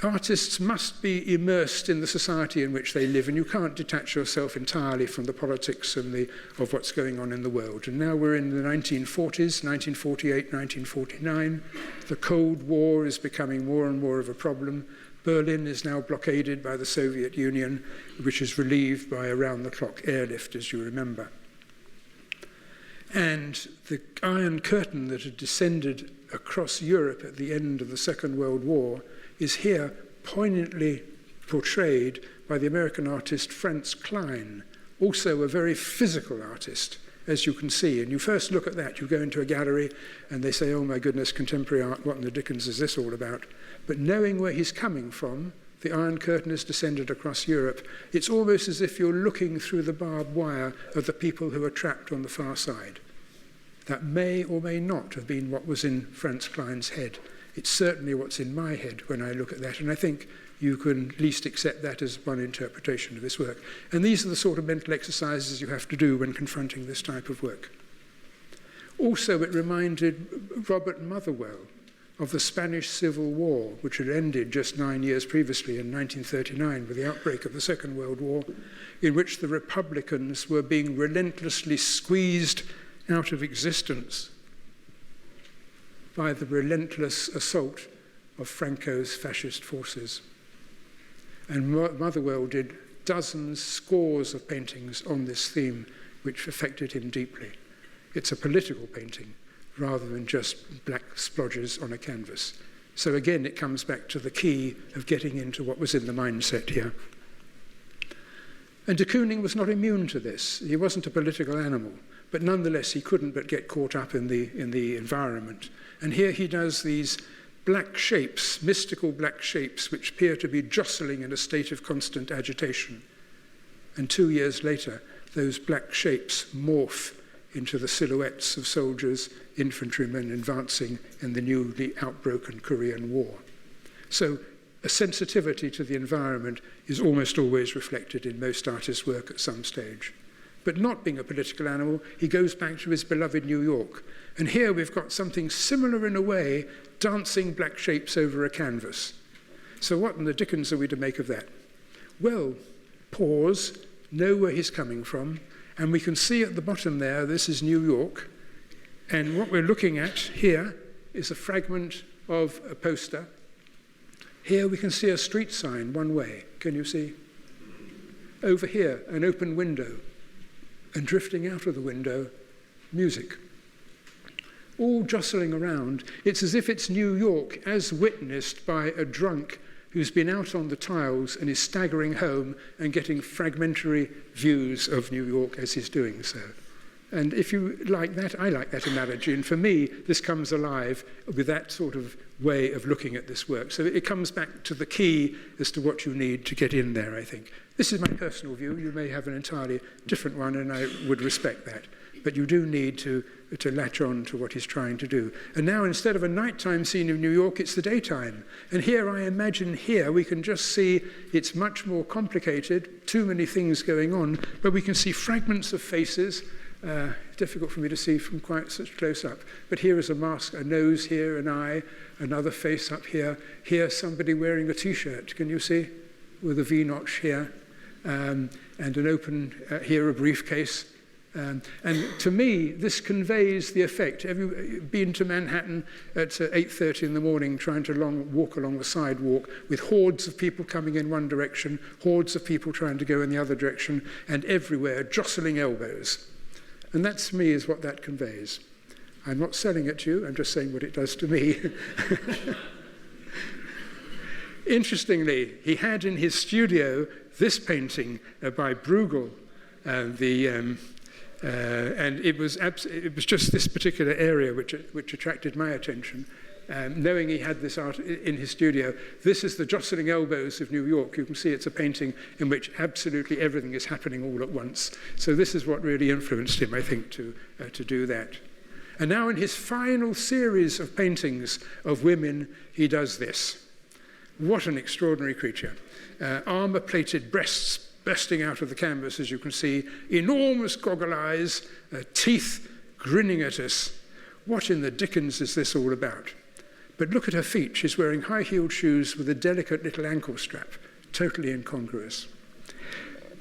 Artists must be immersed in the society in which they live, and you can't detach yourself entirely from the politics and of what's going on in the world. And now we're in the 1940s, 1948, 1949. The Cold War is becoming more and more of a problem. Berlin is now blockaded by the Soviet Union, which is relieved by around-the-clock airlift, as you remember. And the Iron Curtain that had descended across Europe at the end of the Second World War is here poignantly portrayed by the American artist Franz Kline, also a very physical artist, as you can see. And you first look at that, you go into a gallery, and they say, oh my goodness, contemporary art, what in the dickens is this all about? But knowing where he's coming from, the Iron Curtain has descended across Europe, it's almost as if you're looking through the barbed wire of the people who are trapped on the far side. That may or may not have been what was in Franz Kline's head. It's certainly what's in my head when I look at that, and I think you can at least accept that as one interpretation of his work. And these are the sort of mental exercises you have to do when confronting this type of work. Also, it reminded Robert Motherwell of the Spanish Civil War, which had ended just 9 years previously in 1939 with the outbreak of the Second World War, in which the Republicans were being relentlessly squeezed out of existence by the relentless assault of Franco's fascist forces. And Motherwell did dozens, scores of paintings on this theme, which affected him deeply. It's a political painting, rather than just black splodges on a canvas. So again, it comes back to the key of getting into what was in the mindset here. And de Kooning was not immune to this. He wasn't a political animal, but nonetheless, he couldn't but get caught up in the environment. And here he does these black shapes, mystical black shapes, which appear to be jostling in a state of constant agitation. And 2 years later, those black shapes morph into the silhouettes of soldiers, infantrymen advancing in the newly outbroken Korean War. So a sensitivity to the environment is almost always reflected in most artists' work at some stage. But not being a political animal, he goes back to his beloved New York. And here we've got something similar in a way, dancing black shapes over a canvas. So what in the dickens are we to make of that? Well, pause, know where he's coming from, and we can see at the bottom there, this is New York, and what we're looking at here is a fragment of a poster. Here we can see a street sign one way, can you see? Over here, an open window, and drifting out of the window, music. All jostling around. It's as if it's New York as witnessed by a drunk who's been out on the tiles and is staggering home and getting fragmentary views of New York as he's doing so. And if you like that, I like that analogy. And for me, this comes alive with that sort of way of looking at this work. So it comes back to the key as to what you need to get in there, I think. This is my personal view. You may have an entirely different one, and I would respect that. But you do need to latch on to what he's trying to do. And now, instead of a nighttime scene of New York, it's the daytime. And here, I imagine here, we can just see it's much more complicated, too many things going on, but we can see fragments of faces. Difficult for me to see from quite such close up. But here is a mask, a nose here, an eye, another face up here. Here, somebody wearing a T-shirt, can you see? With a V-notch here. And an open, here a briefcase. And to me, this conveys the effect. Have you been to Manhattan at 8:30 in the morning trying to walk along the sidewalk with hordes of people coming in one direction, hordes of people trying to go in the other direction, and everywhere jostling elbows? And that, to me, is what that conveys. I'm not selling it to you, I'm just saying what it does to me. Interestingly, he had in his studio this painting by Bruegel, and it was just this particular area which attracted my attention. Knowing he had this art in his studio, this is the jostling elbows of New York. You can see it's a painting in which absolutely everything is happening all at once. So this is what really influenced him, I think, to do that. And now in his final series of paintings of women, he does this. What an extraordinary creature. Armor-plated breasts bursting out of the canvas, as you can see, enormous goggle eyes, teeth grinning at us. What in the dickens is this all about? But look at her feet. She's wearing high-heeled shoes with a delicate little ankle strap, totally incongruous.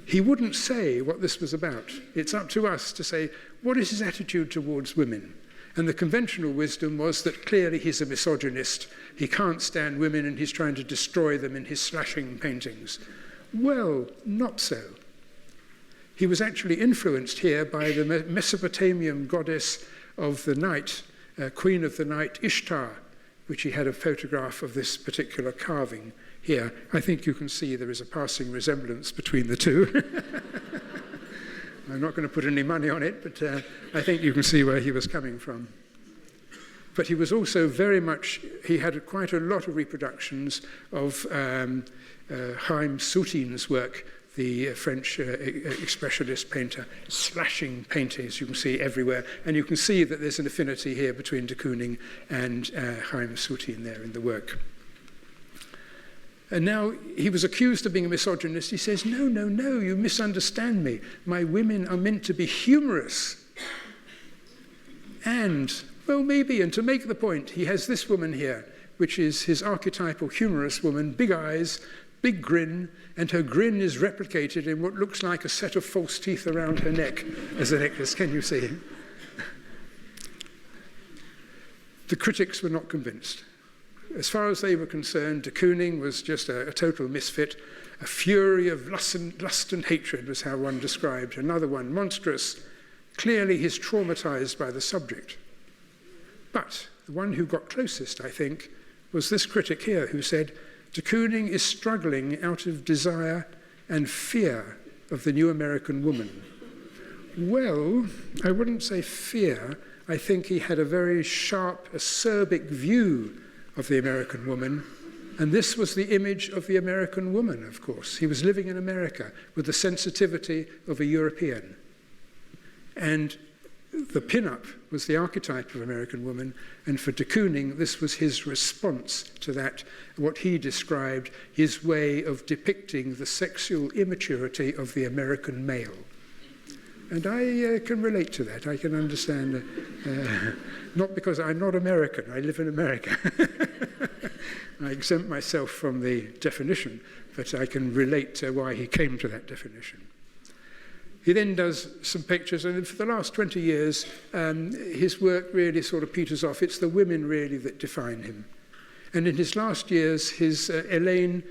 He wouldn't say what this was about. It's up to us to say, what is his attitude towards women? And the conventional wisdom was that clearly he's a misogynist. He can't stand women and he's trying to destroy them in his slashing paintings. Well, not so. He was actually influenced here by the Mesopotamian goddess of the night, queen of the night, Ishtar, which he had a photograph of this particular carving here. I think you can see there is a passing resemblance between the two. I'm not going to put any money on it, but I think you can see where he was coming from. But he was also very much, he had quite a lot of reproductions of Haïm Soutin's work, the French expressionist painter, slashing paintings you can see everywhere. And you can see that there's an affinity here between de Kooning and Haïm Soutin there in the work. And now he was accused of being a misogynist. He says, no, no, no, you misunderstand me. My women are meant to be humorous. And, well, maybe, and to make the point, he has this woman here, which is his archetypal humorous woman, big eyes, big grin, and her grin is replicated in what looks like a set of false teeth around her neck as a necklace. Can you see? The critics were not convinced. As far as they were concerned, de Kooning was just a total misfit. A fury of lust and hatred was how one described. Another one, monstrous. Clearly he's traumatized by the subject. But the one who got closest, I think, was this critic here who said, de Kooning is struggling out of desire and fear of the new American woman. Well, I wouldn't say fear. I think he had a very sharp, acerbic view of the American woman, and this was the image of the American woman, of course. He was living in America with the sensitivity of a European. And the pin-up was the archetype of American woman, and for de Kooning, this was his response to that, what he described, his way of depicting the sexual immaturity of the American male. And I can relate to that. I can understand, not because I'm not American, I live in America. I exempt myself from the definition, but I can relate to why he came to that definition. He then does some pictures, and for the last 20 years, his work really sort of peters off. It's the women, really, that define him. And in his last years, his Elaine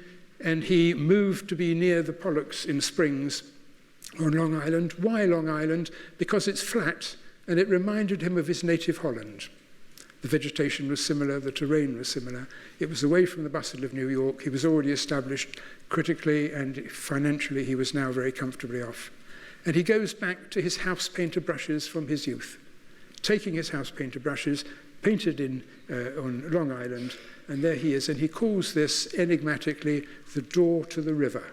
and he moved to be near the Pollocks in Springs on Long Island. Why Long Island? Because it's flat, and it reminded him of his native Holland. The vegetation was similar, the terrain was similar. It was away from the bustle of New York. He was already established critically, and financially he was now very comfortably off. And he goes back to his house painter brushes from his youth, taking his house painter brushes, painted on Long Island, and there he is. And he calls this, enigmatically, the door to the river.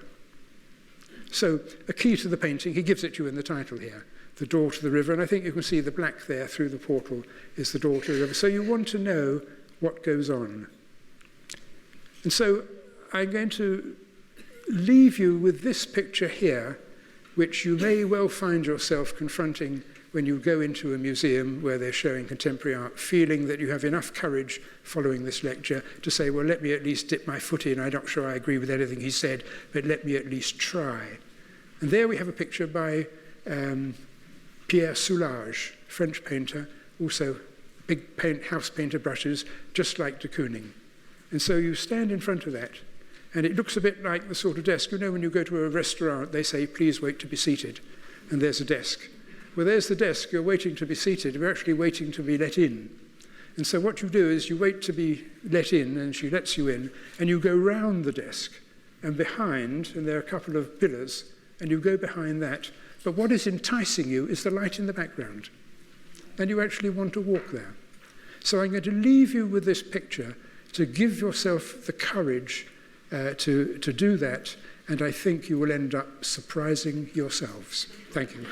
So a key to the painting, he gives it to you in the title here, the door to the river. And I think you can see the black there through the portal is the door to the river. So you want to know what goes on. And so I'm going to leave you with this picture here, which you may well find yourself confronting when you go into a museum where they're showing contemporary art, feeling that you have enough courage following this lecture to say, well, let me at least dip my foot in. I'm not sure I agree with anything he said, but let me at least try. And there we have a picture by Pierre Soulages, French painter, also big house painter brushes, just like de Kooning. And so you stand in front of that, and it looks a bit like the sort of desk. You know, when you go to a restaurant, they say, please wait to be seated, and there's a desk. Well, there's the desk. You're waiting to be seated. We're actually waiting to be let in. And so what you do is you wait to be let in, and she lets you in, and you go round the desk and behind, and there are a couple of pillars, and you go behind that. But what is enticing you is the light in the background, and you actually want to walk there. So I'm going to leave you with this picture to give yourself the courage to do that, and I think you will end up surprising yourselves. Thank you.